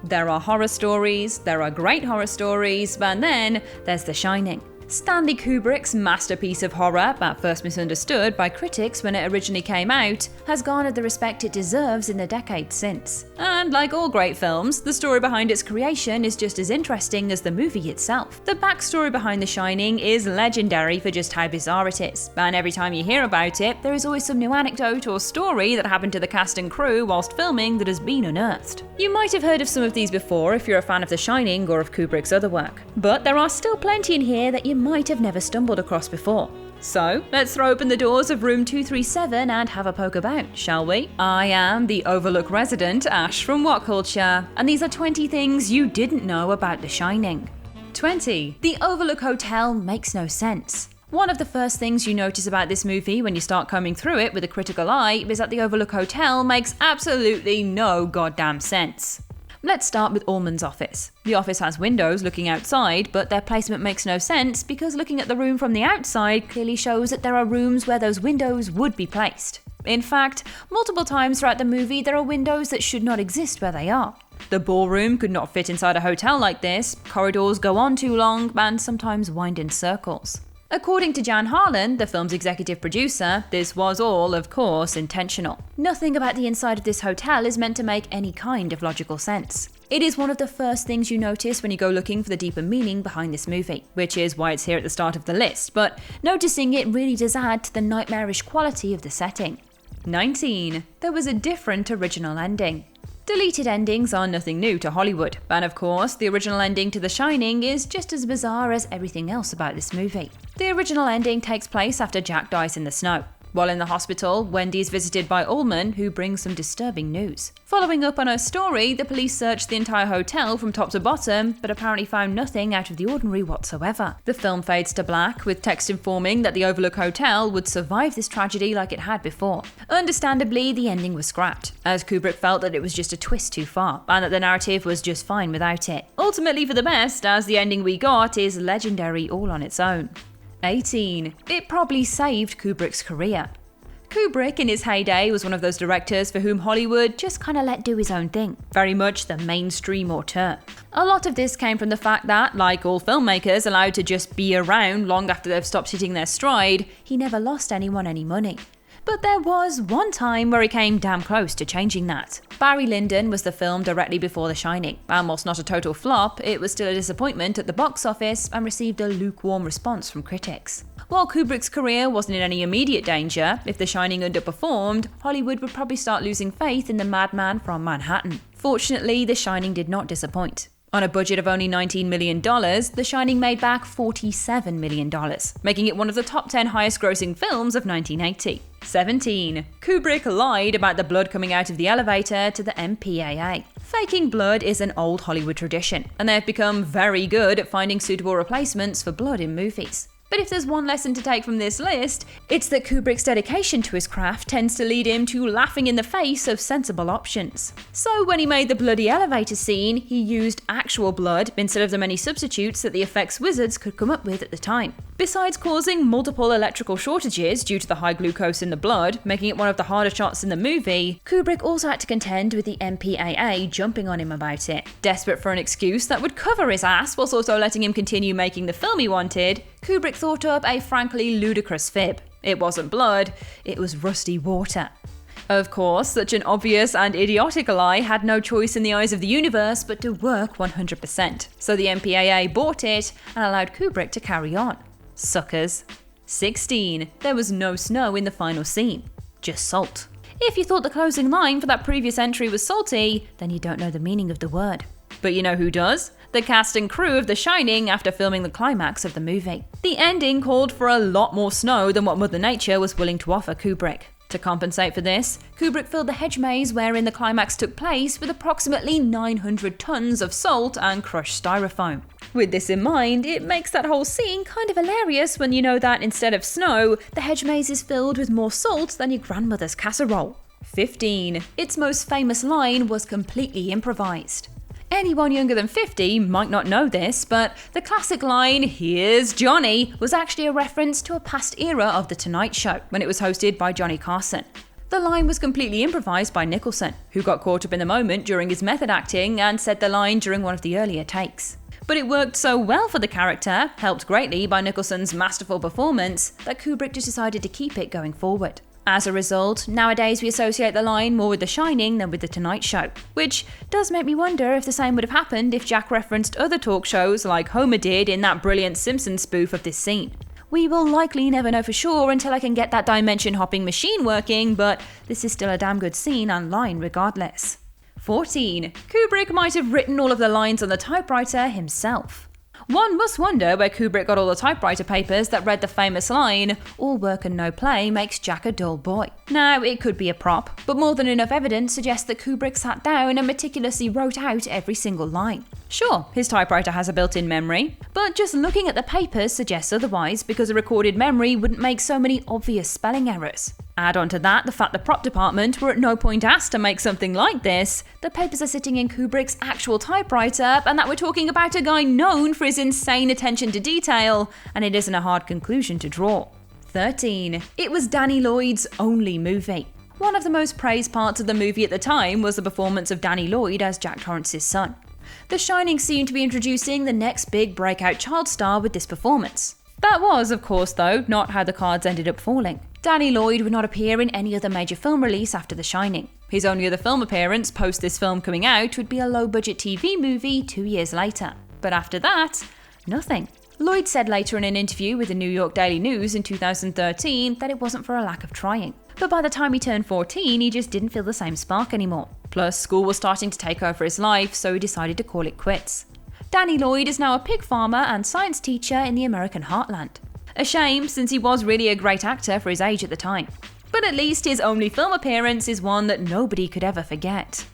There are horror stories, there are great horror stories, and then there's The Shining. Stanley Kubrick's masterpiece of horror, at first misunderstood by critics when it originally came out, has garnered the respect it deserves in the decades since. And like all great films, the story behind its creation is just as interesting as the movie itself. The backstory behind The Shining is legendary for just how bizarre it is, and every time you hear about it, there is always some new anecdote or story that happened to the cast and crew whilst filming that has been unearthed. You might have heard of some of these before if you're a fan of The Shining or of Kubrick's other work, but there are still plenty in here that you might have never stumbled across before. So, let's throw open the doors of room 237 and have a poke about, shall we? I am the Overlook resident, Ash from What Culture, and these are 20 things you didn't know about The Shining. 20. The Overlook Hotel makes no sense. One of the first things you notice about this movie when you start combing through it with a critical eye is that the Overlook Hotel makes absolutely no goddamn sense. Let's start with Ullman's office. The office has windows looking outside, but their placement makes no sense because looking at the room from the outside clearly shows that there are rooms where those windows would be placed. In fact, multiple times throughout the movie there are windows that should not exist where they are. The ballroom could not fit inside a hotel like this, corridors go on too long, and sometimes wind in circles. According to Jan Harlan, the film's executive producer, this was all, of course, intentional. Nothing about the inside of this hotel is meant to make any kind of logical sense. It is one of the first things you notice when you go looking for the deeper meaning behind this movie, which is why it's here at the start of the list, but noticing it really does add to the nightmarish quality of the setting. 19. There was a different original ending. Deleted endings are nothing new to Hollywood, and of course, the original ending to The Shining is just as bizarre as everything else about this movie. The original ending takes place after Jack dies in the snow. While in the hospital, Wendy is visited by Ullman, who brings some disturbing news. Following up on her story, the police searched the entire hotel from top to bottom, but apparently found nothing out of the ordinary whatsoever. The film fades to black, with text informing that the Overlook Hotel would survive this tragedy like it had before. Understandably, the ending was scrapped, as Kubrick felt that it was just a twist too far, and that the narrative was just fine without it. Ultimately for the best, as the ending we got is legendary all on its own. 18. It probably saved Kubrick's career. Kubrick in his heyday was one of those directors for whom Hollywood just kinda let do his own thing, very much the mainstream auteur. A lot of this came from the fact that, like all filmmakers allowed to just be around long after they've stopped hitting their stride, he never lost anyone any money. But there was one time where he came damn close to changing that. Barry Lyndon was the film directly before The Shining, and whilst not a total flop, it was still a disappointment at the box office and received a lukewarm response from critics. While Kubrick's career wasn't in any immediate danger, if The Shining underperformed, Hollywood would probably start losing faith in the madman from Manhattan. Fortunately, The Shining did not disappoint. On a budget of only $19 million, The Shining made back $47 million, making it one of the top 10 highest-grossing films of 1980. 17. Kubrick lied about the blood coming out of the elevator to the MPAA. Faking blood is an old Hollywood tradition, and they have become very good at finding suitable replacements for blood in movies. But if there's one lesson to take from this list, it's that Kubrick's dedication to his craft tends to lead him to laughing in the face of sensible options. So when he made the bloody elevator scene, he used actual blood instead of the many substitutes that the effects wizards could come up with at the time. Besides causing multiple electrical shortages due to the high glucose in the blood, making it one of the harder shots in the movie, Kubrick also had to contend with the MPAA jumping on him about it. Desperate for an excuse that would cover his ass whilst also letting him continue making the film he wanted, Kubrick thought up a frankly ludicrous fib. It wasn't blood, it was rusty water. Of course, such an obvious and idiotic lie had no choice in the eyes of the universe but to work 100%. So the MPAA bought it and allowed Kubrick to carry on. Suckers. 16. There was no snow in the final scene, just salt. If you thought the closing line for that previous entry was salty, then you don't know the meaning of the word. But you know who does? The cast and crew of The Shining after filming the climax of the movie. The ending called for a lot more snow than what Mother Nature was willing to offer Kubrick. To compensate for this, Kubrick filled the hedge maze wherein the climax took place with approximately 900 tons of salt and crushed styrofoam. With this in mind, it makes that whole scene kind of hilarious when you know that instead of snow, the hedge maze is filled with more salt than your grandmother's casserole. 15. Its most famous line was completely improvised. Anyone younger than 50 might not know this, but the classic line, "Here's Johnny," was actually a reference to a past era of The Tonight Show, when it was hosted by Johnny Carson. The line was completely improvised by Nicholson, who got caught up in the moment during his method acting and said the line during one of the earlier takes. But it worked so well for the character, helped greatly by Nicholson's masterful performance, that Kubrick just decided to keep it going forward. As a result, nowadays we associate the line more with The Shining than with The Tonight Show, which does make me wonder if the same would have happened if Jack referenced other talk shows like Homer did in that brilliant Simpsons spoof of this scene. We will likely never know for sure until I can get that dimension hopping machine working, but this is still a damn good scene and line regardless. 14. Kubrick might have written all of the lines on the typewriter himself. One must wonder where Kubrick got all the typewriter papers that read the famous line, "All work and no play makes Jack a dull boy." Now, it could be a prop, but more than enough evidence suggests that Kubrick sat down and meticulously wrote out every single line. Sure, his typewriter has a built-in memory, but just looking at the papers suggests otherwise because a recorded memory wouldn't make so many obvious spelling errors. Add on to that the fact the prop department were at no point asked to make something like this, the papers are sitting in Kubrick's actual typewriter, and that we're talking about a guy known for his insane attention to detail, and it isn't a hard conclusion to draw. 13. It was Danny Lloyd's only movie. One of the most praised parts of the movie at the time was the performance of Danny Lloyd as Jack Torrance's son. The Shining seemed to be introducing the next big breakout child star with this performance. That was, of course, though, not how the cards ended up falling. Danny Lloyd would not appear in any other major film release after The Shining. His only other film appearance post this film coming out would be a low-budget TV movie 2 years later. But after that, nothing. Lloyd said later in an interview with the New York Daily News in 2013 that it wasn't for a lack of trying. But by the time he turned 14, he just didn't feel the same spark anymore. Plus, school was starting to take over his life, so he decided to call it quits. Danny Lloyd is now a pig farmer and science teacher in the American heartland. A shame, since he was really a great actor for his age at the time. But at least his only film appearance is one that nobody could ever forget.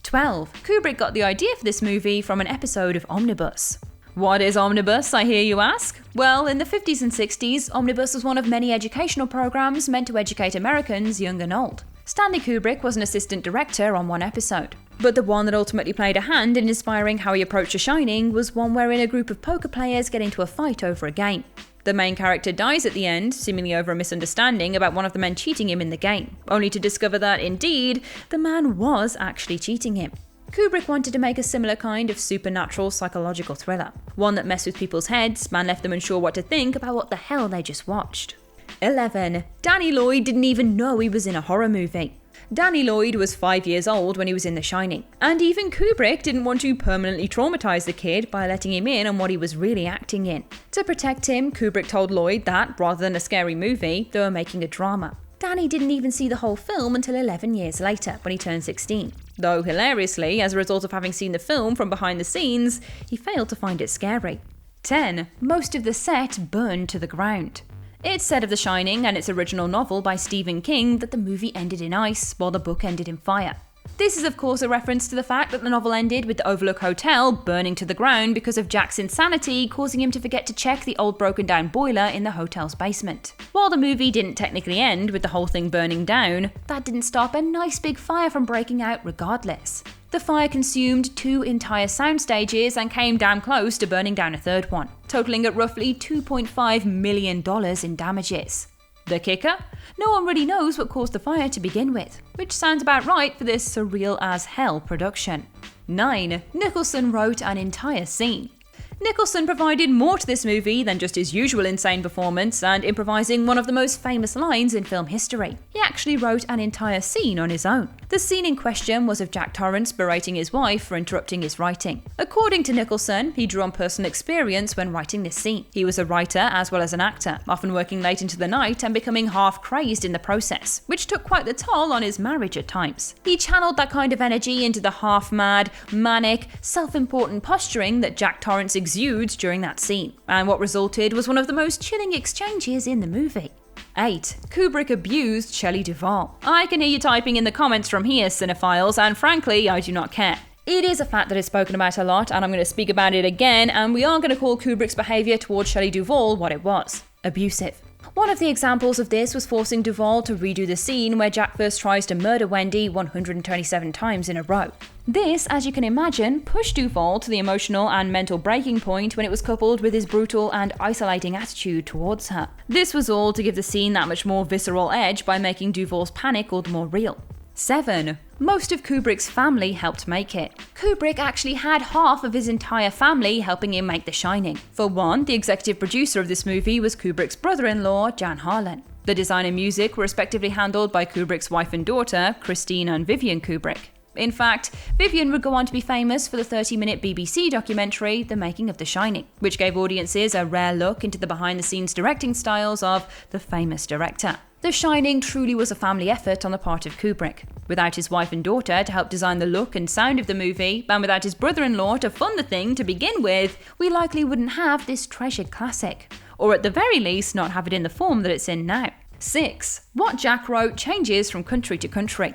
12. Kubrick got the idea for this movie from an episode of Omnibus. What is Omnibus, I hear you ask? Well, in the 50s and 60s, Omnibus was one of many educational programs meant to educate Americans, young and old. Stanley Kubrick was an assistant director on one episode. But the one that ultimately played a hand in inspiring how he approached The Shining was one wherein a group of poker players get into a fight over a game. The main character dies at the end, seemingly over a misunderstanding about one of the men cheating him in the game, only to discover that, indeed, the man was actually cheating him. Kubrick wanted to make a similar kind of supernatural psychological thriller, one that messed with people's heads and left them unsure what to think about what the hell they just watched. 11. Danny Lloyd didn't even know he was in a horror movie. Danny Lloyd was 5 years old when he was in The Shining, and even Kubrick didn't want to permanently traumatize the kid by letting him in on what he was really acting in. To protect him, Kubrick told Lloyd that, rather than a scary movie, they were making a drama. Danny didn't even see the whole film until 11 years later, when he turned 16. Though, hilariously, as a result of having seen the film from behind the scenes, he failed to find it scary. 10. Most of the set burned to the ground. It's said of The Shining and its original novel by Stephen King that the movie ended in ice, while the book ended in fire. This is of course a reference to the fact that the novel ended with the Overlook Hotel burning to the ground because of Jack's insanity, causing him to forget to check the old broken down boiler in the hotel's basement. While the movie didn't technically end with the whole thing burning down, that didn't stop a nice big fire from breaking out regardless. The fire consumed 2 entire sound stages and came damn close to burning down a third one, totaling at roughly $2.5 million in damages. The kicker? No one really knows what caused the fire to begin with, which sounds about right for this surreal as hell production. 9. Nicholson wrote an entire scene. Nicholson provided more to this movie than just his usual insane performance and improvising one of the most famous lines in film history. He actually wrote an entire scene on his own. The scene in question was of Jack Torrance berating his wife for interrupting his writing. According to Nicholson, he drew on personal experience when writing this scene. He was a writer as well as an actor, often working late into the night and becoming half crazed in the process, which took quite the toll on his marriage at times. He channeled that kind of energy into the half-mad, manic, self-important posturing that Jack Torrance exudes during that scene, and what resulted was one of the most chilling exchanges in the movie. 8. Kubrick abused Shelley Duvall. I can hear you typing in the comments from here, cinephiles, and frankly, I do not care. It is a fact that is spoken about a lot, and I'm going to speak about it again, and we are going to call Kubrick's behaviour towards Shelley Duvall what it was. Abusive. One of the examples of this was forcing Duvall to redo the scene where Jack first tries to murder Wendy 127 times in a row. This, as you can imagine, pushed Duvall to the emotional and mental breaking point when it was coupled with his brutal and isolating attitude towards her. This was all to give the scene that much more visceral edge by making Duvall's panic all the more real. 7. Most of Kubrick's family helped make it. Kubrick actually had half of his entire family helping him make The Shining. For one, the executive producer of this movie was Kubrick's brother-in-law, Jan Harlan. The design and music were respectively handled by Kubrick's wife and daughter, Christine and Vivian Kubrick. In fact, Vivian would go on to be famous for the 30-minute BBC documentary, The Making of The Shining, which gave audiences a rare look into the behind-the-scenes directing styles of the famous director. The Shining truly was a family effort on the part of Kubrick. Without his wife and daughter to help design the look and sound of the movie, and without his brother-in-law to fund the thing to begin with, we likely wouldn't have this treasured classic. Or at the very least, not have it in the form that it's in now. 6. What Jack wrote changes from country to country.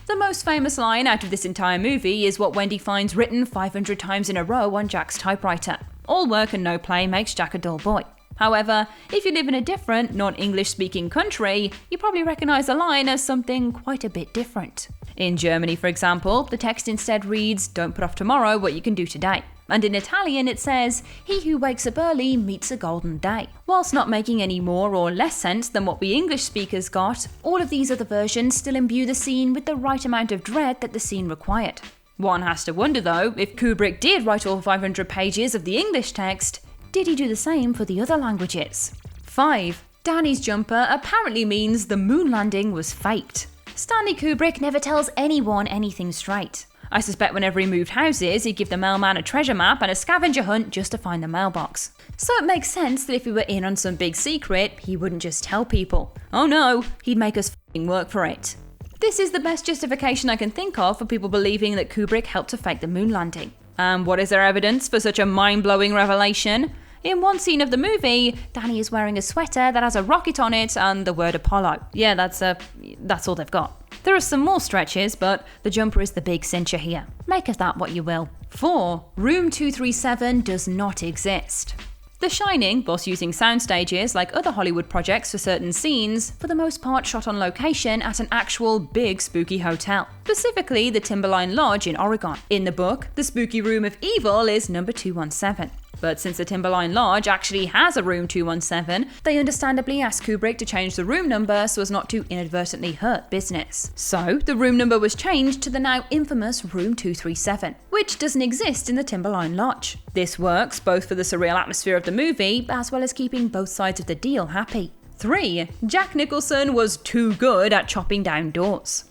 The most famous line out of this entire movie is what Wendy finds written 500 times in a row on Jack's typewriter. All work and no play makes Jack a dull boy. However, if you live in a different, non-English speaking country, you probably recognise the line as something quite a bit different. In Germany, for example, the text instead reads, "Don't put off tomorrow what you can do today." And in Italian it says, "He who wakes up early meets a golden day." Whilst not making any more or less sense than what we English speakers got, all of these other versions still imbue the scene with the right amount of dread that the scene required. One has to wonder though, if Kubrick did write all 500 pages of the English text, did he do the same for the other languages? 5. Danny's jumper apparently means the moon landing was faked. Stanley Kubrick never tells anyone anything straight. I suspect whenever he moved houses, he'd give the mailman a treasure map and a scavenger hunt just to find the mailbox. So it makes sense that if he were in on some big secret, he wouldn't just tell people. Oh no, he'd make us f***ing work for it. This is the best justification I can think of for people believing that Kubrick helped to fake the moon landing. And what is their evidence for such a mind-blowing revelation? In one scene of the movie, Danny is wearing a sweater that has a rocket on it and the word Apollo. Yeah, that's all they've got. There are some more stretches, but the jumper is the big cincher here. Make of that what you will. 4. Room 237 does not exist. The Shining, whilst using sound stages like other Hollywood projects for certain scenes, for the most part shot on location at an actual big spooky hotel, specifically the Timberline Lodge in Oregon. In the book, the spooky room of evil is number 217. But since the Timberline Lodge actually has a room 217, they understandably asked Kubrick to change the room number so as not to inadvertently hurt business. So, the room number was changed to the now infamous room 237, which doesn't exist in the Timberline Lodge. This works both for the surreal atmosphere of the movie, as well as keeping both sides of the deal happy. 3. Jack Nicholson was too good at chopping down doors.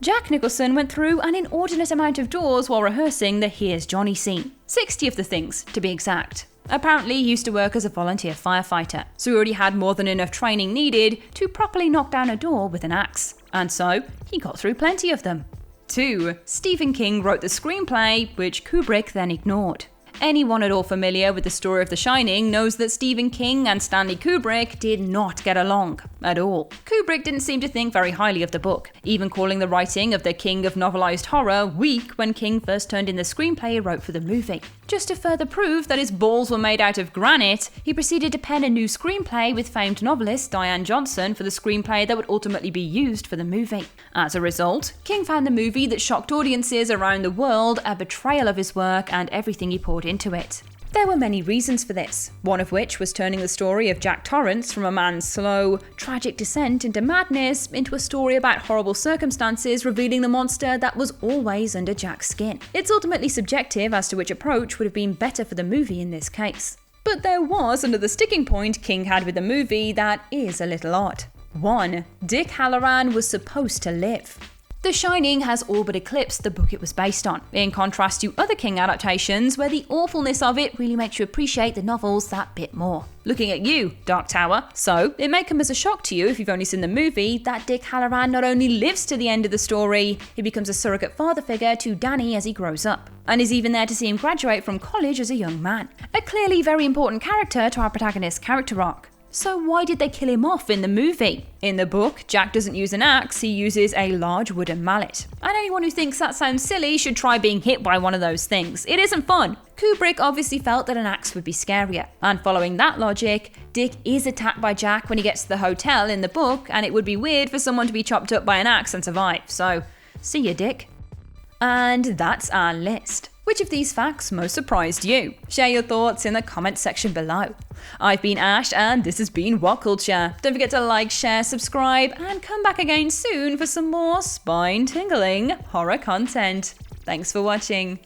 Jack Nicholson went through an inordinate amount of doors while rehearsing the Here's Johnny scene. 60 of the things, to be exact. Apparently, he used to work as a volunteer firefighter, so he already had more than enough training needed to properly knock down a door with an axe. And so, he got through plenty of them. 2. Stephen King wrote the screenplay, which Kubrick then ignored. Anyone at all familiar with the story of The Shining knows that Stephen King and Stanley Kubrick did not get along at all. Kubrick didn't seem to think very highly of the book, even calling the writing of the king of novelized horror weak when King first turned in the screenplay he wrote for the movie. Just to further prove that his balls were made out of granite, he proceeded to pen a new screenplay with famed novelist Diane Johnson for the screenplay that would ultimately be used for the movie. As a result, King found the movie that shocked audiences around the world a betrayal of his work and everything he poured into it. There were many reasons for this, one of which was turning the story of Jack Torrance from a man's slow, tragic descent into madness into a story about horrible circumstances revealing the monster that was always under Jack's skin. It's ultimately subjective as to which approach would have been better for the movie in this case. But there was another sticking point King had with the movie that is a little odd. 1. Dick Hallorann was supposed to live. The Shining has all but eclipsed the book it was based on, in contrast to other King adaptations where the awfulness of it really makes you appreciate the novels that bit more. Looking at you, Dark Tower. So, it may come as a shock to you if you've only seen the movie that Dick Hallorann not only lives to the end of the story, he becomes a surrogate father figure to Danny as he grows up, and is even there to see him graduate from college as a young man. A clearly very important character to our protagonist's character arc. So why did they kill him off in the movie? In the book, Jack doesn't use an axe, he uses a large wooden mallet. And anyone who thinks that sounds silly should try being hit by one of those things. It isn't fun. Kubrick obviously felt that an axe would be scarier. And following that logic, Dick is attacked by Jack when he gets to the hotel in the book, and it would be weird for someone to be chopped up by an axe and survive. So, see ya, Dick. And that's our list. Which of these facts most surprised you? Share your thoughts in the comment section below. I've been Ash and this has been What Culture. Don't forget to like, share, subscribe and come back again soon for some more spine-tingling horror content. Thanks for watching.